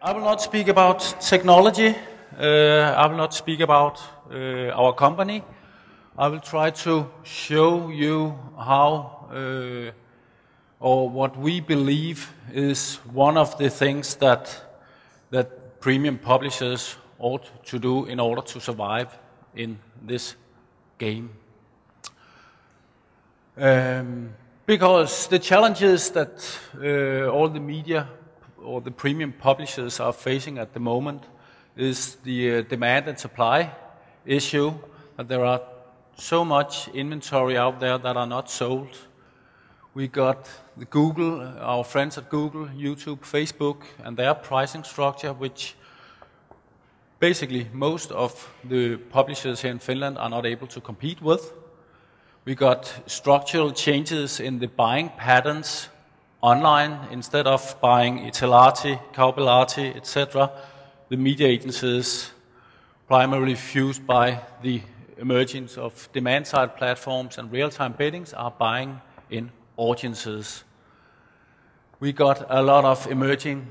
I will not speak about technology. I will not speak about our company. I will try to show you how or what we believe is one of the things that premium publishers ought to do in order to survive in this game. Because the challenges that all the media or the premium publishers are facing at the moment is the demand and supply issue, that there are so much inventory out there that are not sold. We got the Google, our friends at Google, YouTube, Facebook, and their pricing structure, which basically most of the publishers here in Finland are not able to compete with. We got structural changes in the buying patterns online. Instead of buying Itelati, Kaupilahti, etc., the media agencies, primarily fueled by the emergence of demand-side platforms and real-time biddings, are buying in audiences. We got a lot of emerging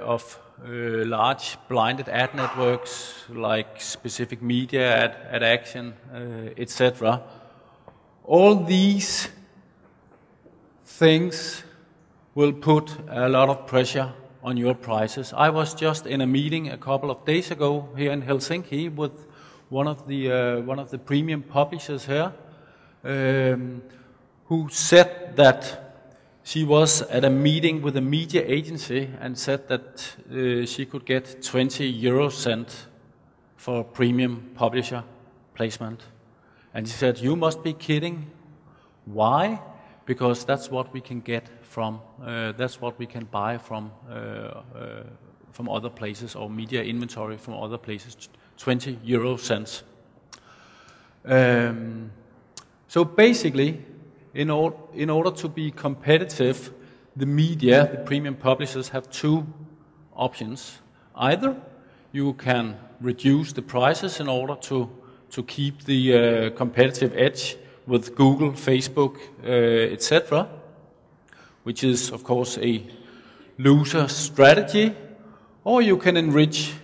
of large blinded ad networks like Specific Media, Ad Action, etc. All these things will put a lot of pressure on your prices. I was just in a meeting a couple of days ago here in Helsinki with one of the premium publishers here, who said that she was at a meeting with a media agency and said that she could get 20 € for premium publisher placement. And she said, "You must be kidding." Why? Because that's what we can get from, that's what we can buy from other places, or media inventory from other places, 20 €. So basically, in order to be competitive, the media, the premium publishers, have two options. Either you can reduce the prices in order to keep the competitive edge with Google, Facebook, etc., which is of course a loser strategy, or you can enrich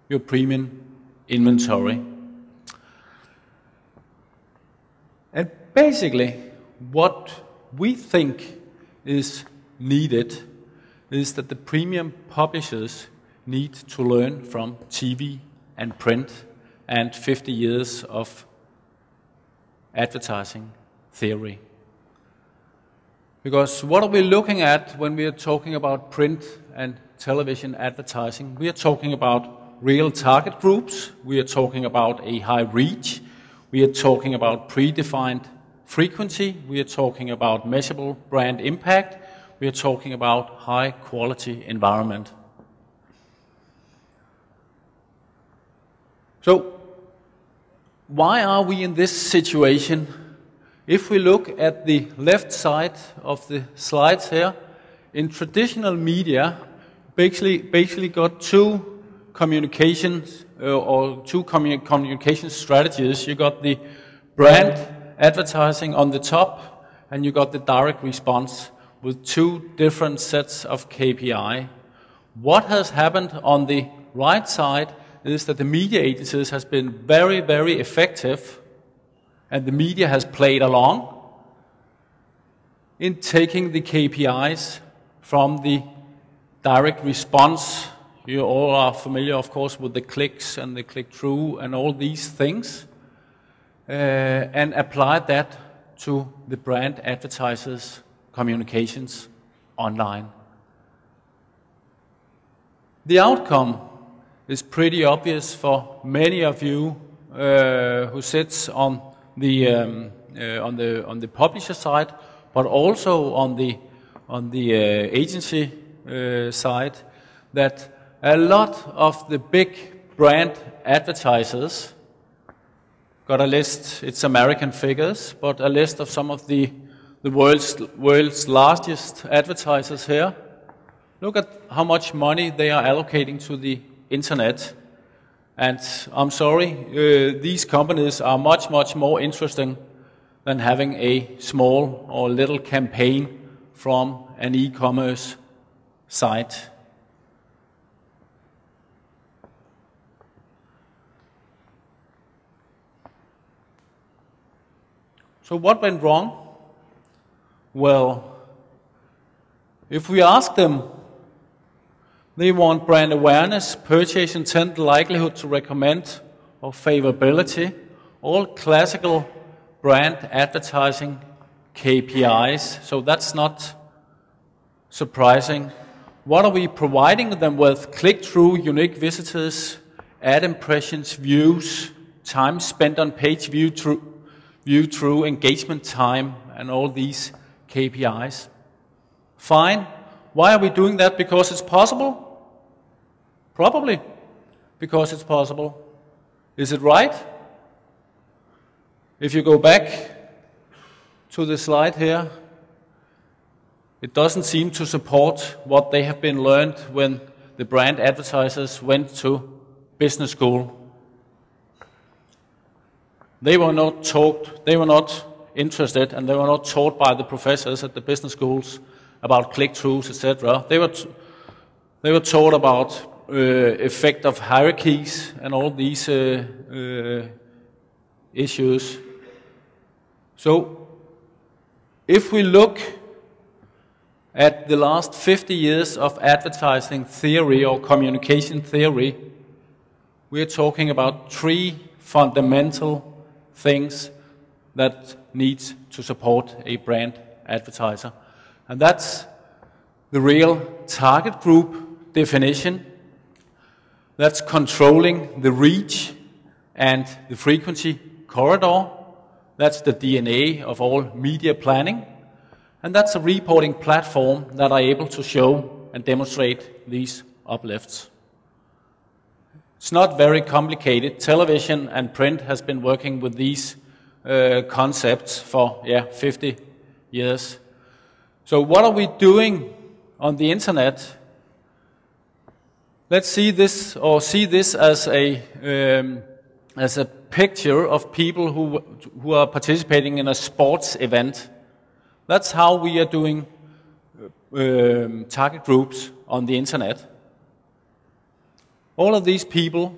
your premium inventory. And basically, what we think is needed is that the premium publishers need to learn from TV and print and 50 years of advertising theory. Because what are we looking at when we are talking about print and television advertising? We are talking about real target groups. We are talking about a high reach. We are talking about predefined frequency. We are talking about measurable brand impact. We are talking about high quality environment. So, why are we in this situation? If we look at the left side of the slides here, in traditional media, basically got two communications communication strategies. You got the brand advertising on the top, and you got the direct response with two different sets of KPI. What has happened on the right side is that the media agencies has been very, very effective, and the media has played along in taking the KPIs from the direct response. You all are familiar, of course, with the clicks and the click-through and all these things, and apply that to the brand advertisers' communications online. The outcome is pretty obvious for many of you who sits on the publisher side, but also on the agency side, that a lot of the big brand advertisers got a list. It's American figures, but a list of some of the world's largest advertisers here. Look at how much money they are allocating to the internet. And I'm sorry, these companies are much, much more interesting than having a small or little campaign from an e-commerce site. So what went wrong? Well, if we ask them, they want brand awareness, purchase intent, likelihood to recommend, or favorability, all classical brand advertising KPIs, so that's not surprising. What are we providing them with? Click-through, unique visitors, ad impressions, views, time spent on page view-through, engagement time, and all these KPIs. Fine. Why are we doing that? Because it's possible? Probably because it's possible. Is it right? If you go back to the slide here, it doesn't seem to support what they have been learned when the brand advertisers went to business school. They were not taught, they were not interested, and they were not taught by the professors at the business schools about click-throughs, etc. They were taught about effect of hierarchies and all these issues. So, if we look at the last 50 years of advertising theory or communication theory, we're talking about 3 fundamental things that need to support a brand advertiser. And that's the real target group definition, that's controlling the reach and the frequency corridor, that's the DNA of all media planning, and that's a reporting platform that are able to show and demonstrate these uplifts. It's not very complicated. Television and print has been working with these concepts for 50 years. So what are we doing on the internet? Let's see this as a picture of people who are participating in a sports event. That's how we are doing target groups on the internet. All of these people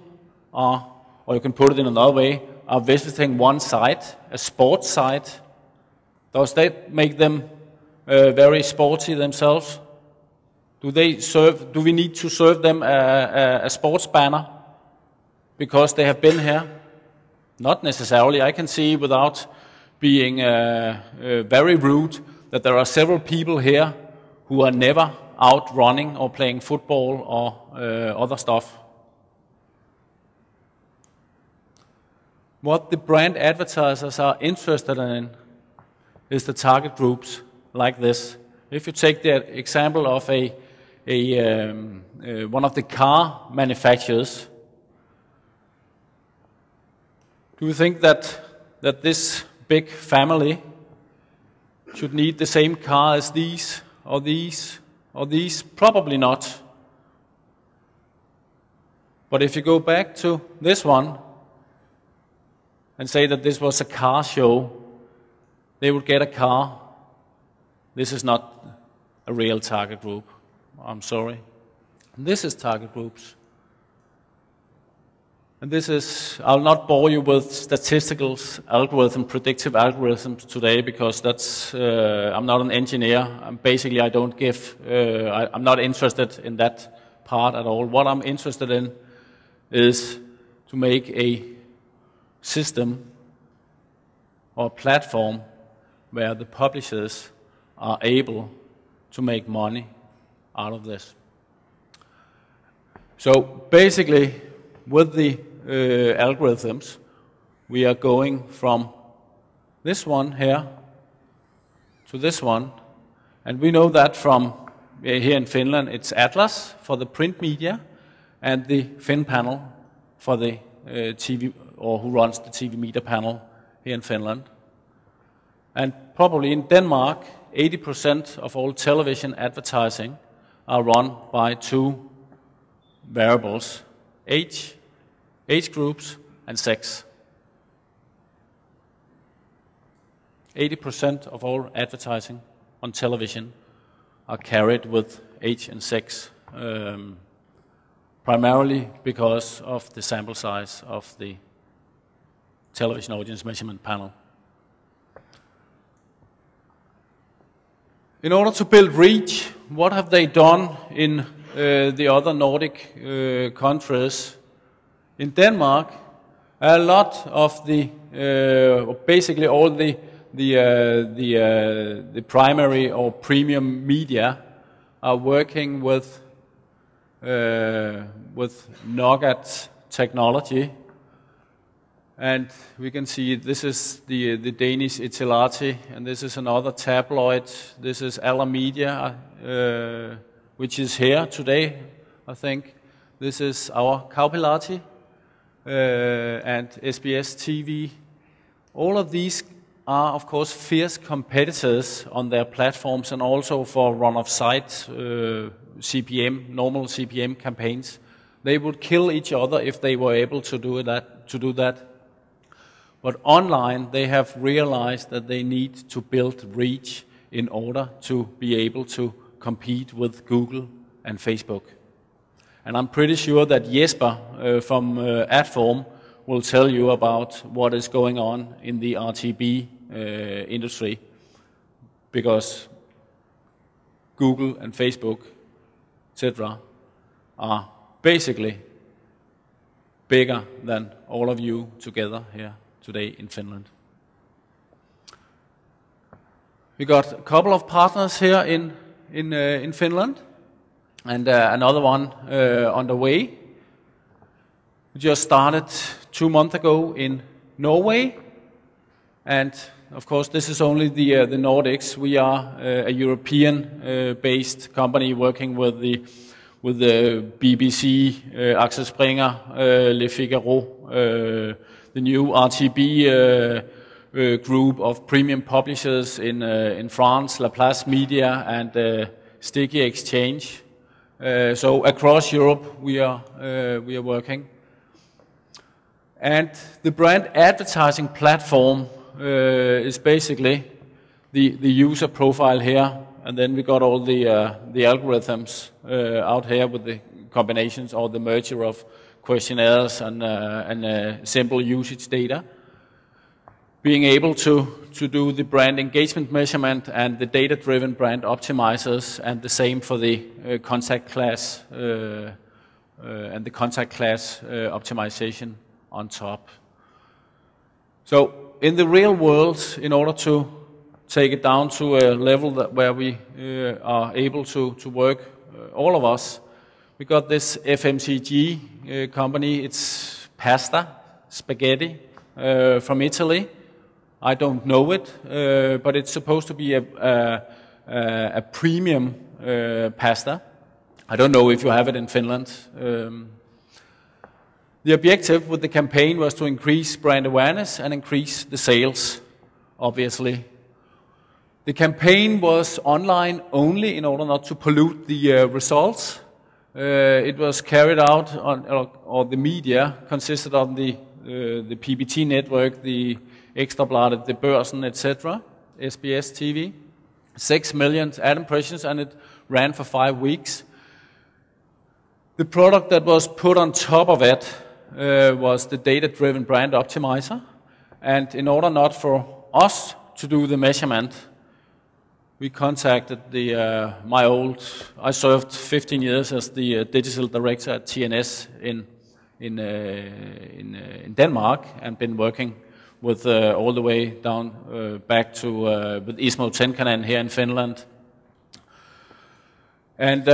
are, or you can put it in another way, are visiting one site, a sports site. Does that make them very sporty themselves? Do we need to serve them a sports banner because they have been here? Not necessarily. I can see without being very rude that there are several people here who are never out running or playing football or other stuff. What the brand advertisers are interested in is the target groups like this. If you take the example of one of the car manufacturers, do you think that this big family should need the same car as these, or these, or these? Probably not. But if you go back to this one and say that this was a car show, they would get a car. This is not a real target group. I'm sorry. This is target groups. And this is, I'll not bore you with statistical algorithm, predictive algorithms today, because that's, I'm not an engineer. Basically, I don't give, I'm not interested in that part at all. What I'm interested in is to make a system or a platform where the publishers are able to make money out of this. So basically, with the algorithms, we are going from this one here to this one, and we know that from here in Finland it's Atlas for the print media and the Fin panel for the TV, or who runs the TV media panel here in Finland. And probably in Denmark, 80% of all television advertising are run by 2 variables: age groups, and sex. 80% of all advertising on television are carried with age and sex, primarily because of the sample size of the television audience measurement panel. In order to build reach, what have they done in the other Nordic countries? In Denmark, a lot of the, basically all the primary or premium media are working with Nugg.ad technology. And we can see this is the Danish Italati, and this is another tabloid. This is Aller Media, which is here today, I think. This is our Kaupilahti and SBS TV. All of these are, of course, fierce competitors on their platforms and also for run-of-site CPM, normal CPM campaigns. They would kill each other if they were able to do that. But online, they have realized that they need to build reach in order to be able to compete with Google and Facebook. And I'm pretty sure that Jesper from Adform will tell you about what is going on in the RTB industry, because Google and Facebook, etc., are basically bigger than all of you together here today in Finland. We got a couple of partners here in Finland, and another one on the way. We just started 2 months ago in Norway, and of course this is only the Nordics. We are a European-based company working with the BBC, Axel Springer, Le Figaro, the new RTB group of premium publishers in France, La Place Media and Sticky Exchange. So across Europe we are working. And the brand advertising platform is basically the user profile here, and then we got all the algorithms out here with the combinations or the merger of questionnaires and simple usage data. Being able to do the brand engagement measurement and the data-driven brand optimizers, and the same for the contact class and the contact class optimization on top. So in the real world, in order to take it down to a level where we are able to work, all of us, we got this FMCG company. It's pasta, spaghetti, from Italy. I don't know it, but it's supposed to be a premium pasta. I don't know if you have it in Finland. The objective with the campaign was to increase brand awareness and increase the sales, obviously. The campaign was online only in order not to pollute the results. It was carried out on, or the media consisted of the PBT network, the Ekstrabladet, the Børsen, etc., SBS TV. 6 million ad impressions, and it ran for 5 weeks. The product that was put on top of it was the data-driven brand optimizer. And in order not for us to do the measurement, we contacted I served 15 years as the digital director at TNS in Denmark, and been working with all the way down back to with Ismo Tenkanen here in Finland. And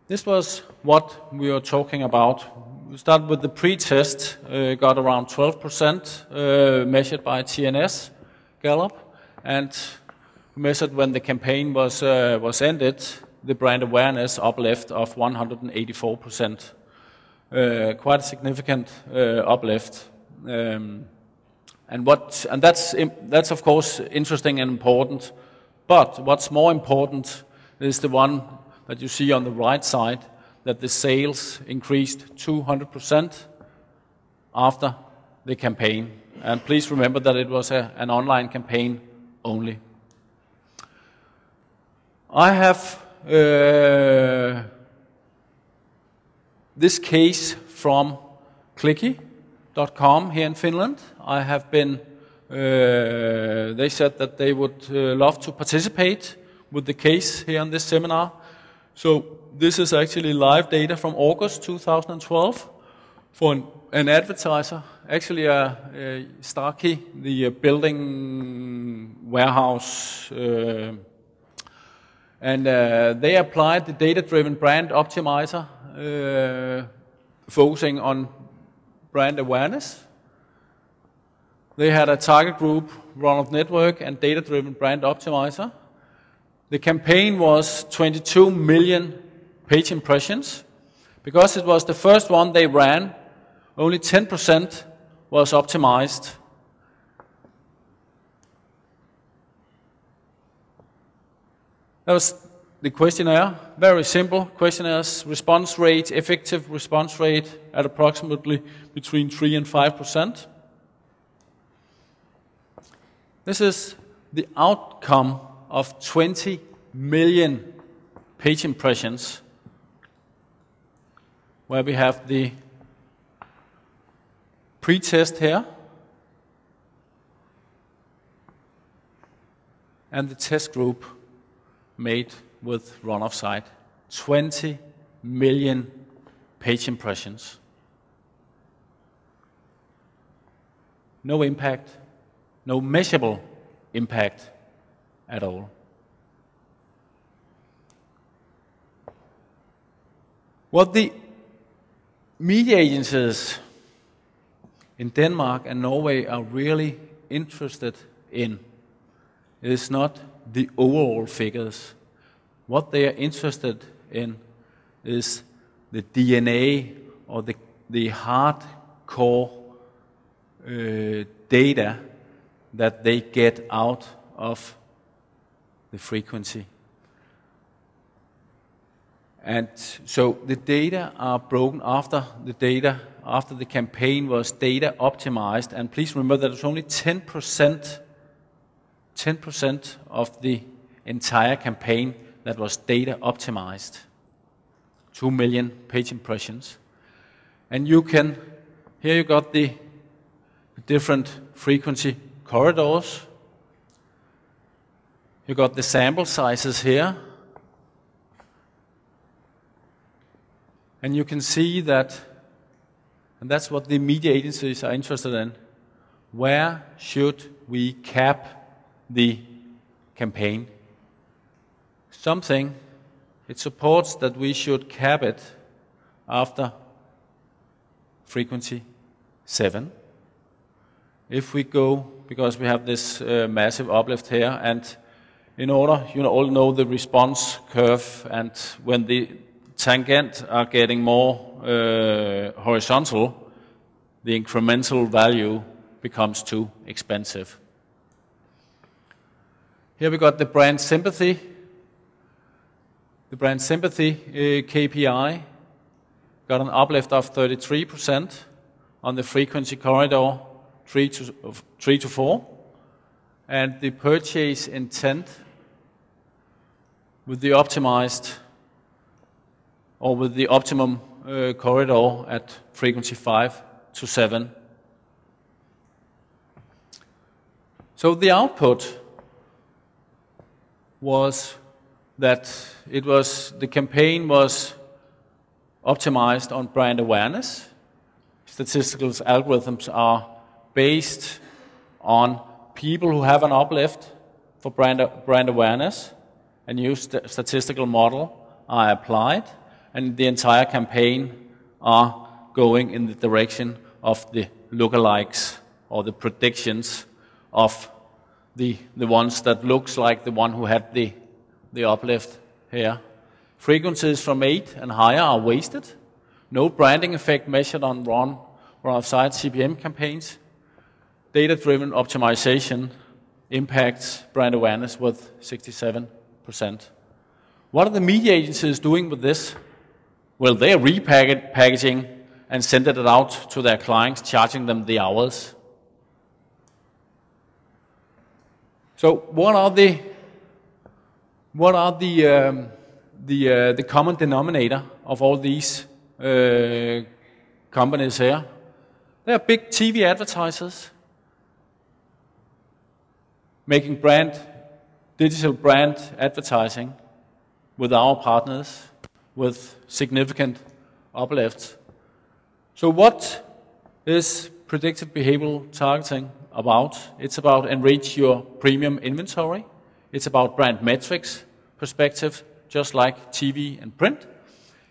this was what we were talking about. We started with the pre-test, got around 12% measured by TNS Gallup, and measured when the campaign was ended, the brand awareness uplift of 184%. Quite a significant uplift, and that's of course interesting and important. But what's more important is the one that you see on the right side, that the sales increased 200% after the campaign. And please remember that it was an online campaign only. I have this case from Clicky.com here in Finland. I have been They said that they would love to participate with the case here in this seminar. So this is actually live data from August 2012 for an advertiser, actually Starkki, the building warehouse, and they applied the data-driven brand optimizer, focusing on brand awareness. They had a target group, run-off network, and data-driven brand optimizer. The campaign was 22 million page impressions. Because it was the first one they ran, only 10% was optimized. That was the questionnaire. Very simple questionnaires. Response rate, effective response rate at approximately between 3 and 5%. This is the outcome of 20 million page impressions, where we have the pre-test here and the test group made with run-off site. 20 million page impressions. No impact, no measurable impact at all. What the media agencies in Denmark and Norway are really interested in is not the overall figures. What they are interested in is the DNA or the hardcore data that they get out of the frequency. And so the data are broken after the campaign was data optimized. And please remember that it's only 10% of the entire campaign that was data optimized. 2 million page impressions. And here you got the different frequency corridors. You got the sample sizes here. And you can see that, and that's what the media agencies are interested in. Where should we cap the campaign? It supports that we should cap it after frequency 7. If we go, because we have this massive uplift here, and in order, you all know the response curve, and when the tangent are getting more horizontal, the incremental value becomes too expensive. Here we got the brand sympathy. The brand sympathy KPI got an uplift of 33% on the frequency corridor 3 to 4, and the purchase intent with the optimized or with the optimum corridor at frequency 5 to 7. So the output was that the campaign was optimized on brand awareness. Statistical algorithms are based on people who have an uplift for brand awareness, and new statistical model are applied, and the entire campaign are going in the direction of the lookalikes or the predictions of the ones that looks like the one who had the uplift here. Frequencies from 8 and higher are wasted. No branding effect measured on run-off-site CPM campaigns. Data-driven optimization impacts brand awareness with 67%. What are the media agencies doing with this? Well, they are repackaging and sending it out to their clients, charging them the hours. So what are the common denominator of all these companies here? They are big TV advertisers. making digital brand advertising with our partners with significant uplifts. So what is predictive behavioral targeting about? It's about enrich your premium inventory. It's about brand metrics perspective, just like TV and print.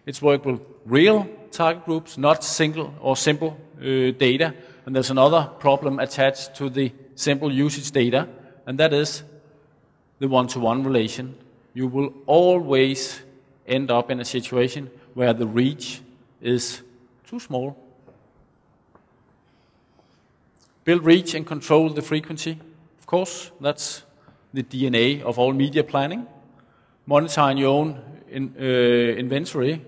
It's work with real target groups, not single or simple data. And there's another problem attached to the simple usage data, and that is the one-to-one relation. You will always end up in a situation where the reach is too small. Build reach and control the frequency. Of course, that's the DNA of all media planning. Monitor your own inventory.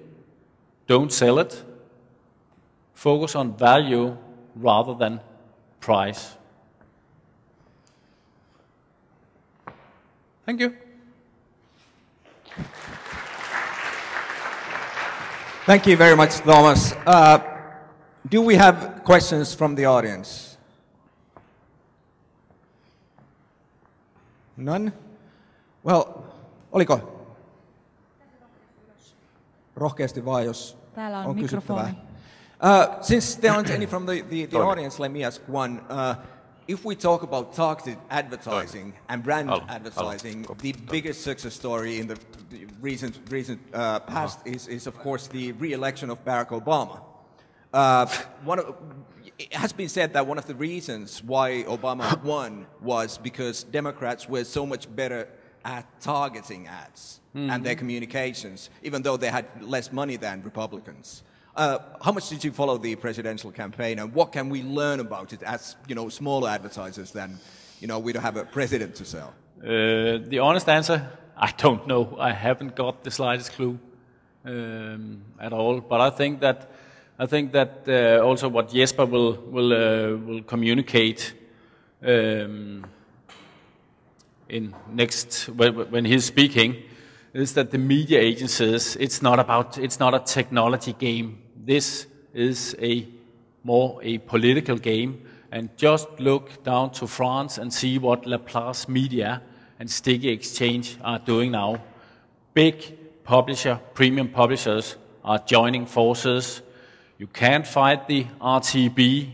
Don't sell it. Focus on value rather than price. Thank you. Thank you very much, Thomas. Do we have questions from the audience? None? Well, oliko? Rohkeasti vaan, jos on kysyttävää. Since there aren't any from the audience, let me ask one. If we talk about targeted advertising and brand advertising, the biggest success story in the recent past is of course the re-election of Barack Obama. It has been said that one of the reasons why Obama won was because Democrats were so much better at targeting ads and their communications, even though they had less money than Republicans. How much did you follow the presidential campaign, and what can we learn about it as, smaller advertisers than, we don't have a president to sell? The honest answer, I don't know. I haven't got the slightest clue at all. But I think that also what Jesper will communicate in next when he's speaking is that the media agencies, it's not a technology game. This is more a political game. And just look down to France and see what Laplace Media and Sticky Exchange are doing now. Big premium publishers are joining forces. You can't fight the RTB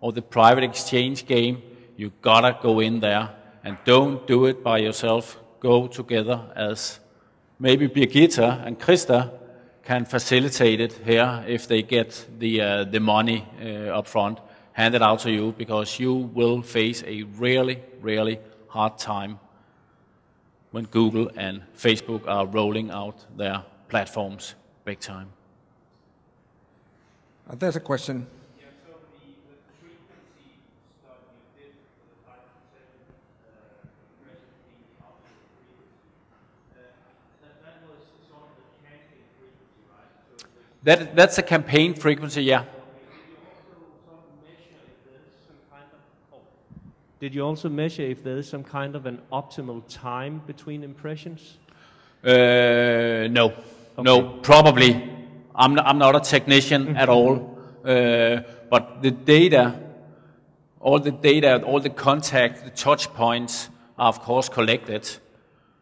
or the private exchange game. You gotta go in there, and don't do it by yourself. Go together, as maybe Birgitta and Krista can facilitate it here if they get the money up front handed out to you, because you will face a really, really hard time when Google and Facebook are rolling out their platforms big time. There's a question. Yeah, so the frequency study you did for the 5 to 7 impressions being the optimal frequency, that was sort of the campaign frequency, right? So That's a campaign frequency, yeah. Did you also measure if there is some kind of an optimal time between impressions? No. Okay. No, probably. I'm not a technician at all, but the data, all the contact, the touch points are of course collected,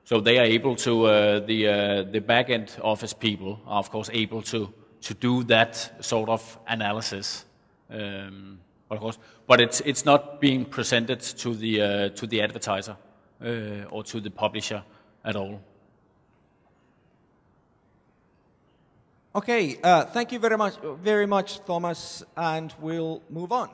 so they are able to, the back-end office people are of course able to do that sort of analysis, of course, but it's not being presented to the advertiser or to the publisher at all. Okay, thank you very much, Thomas, and we'll move on.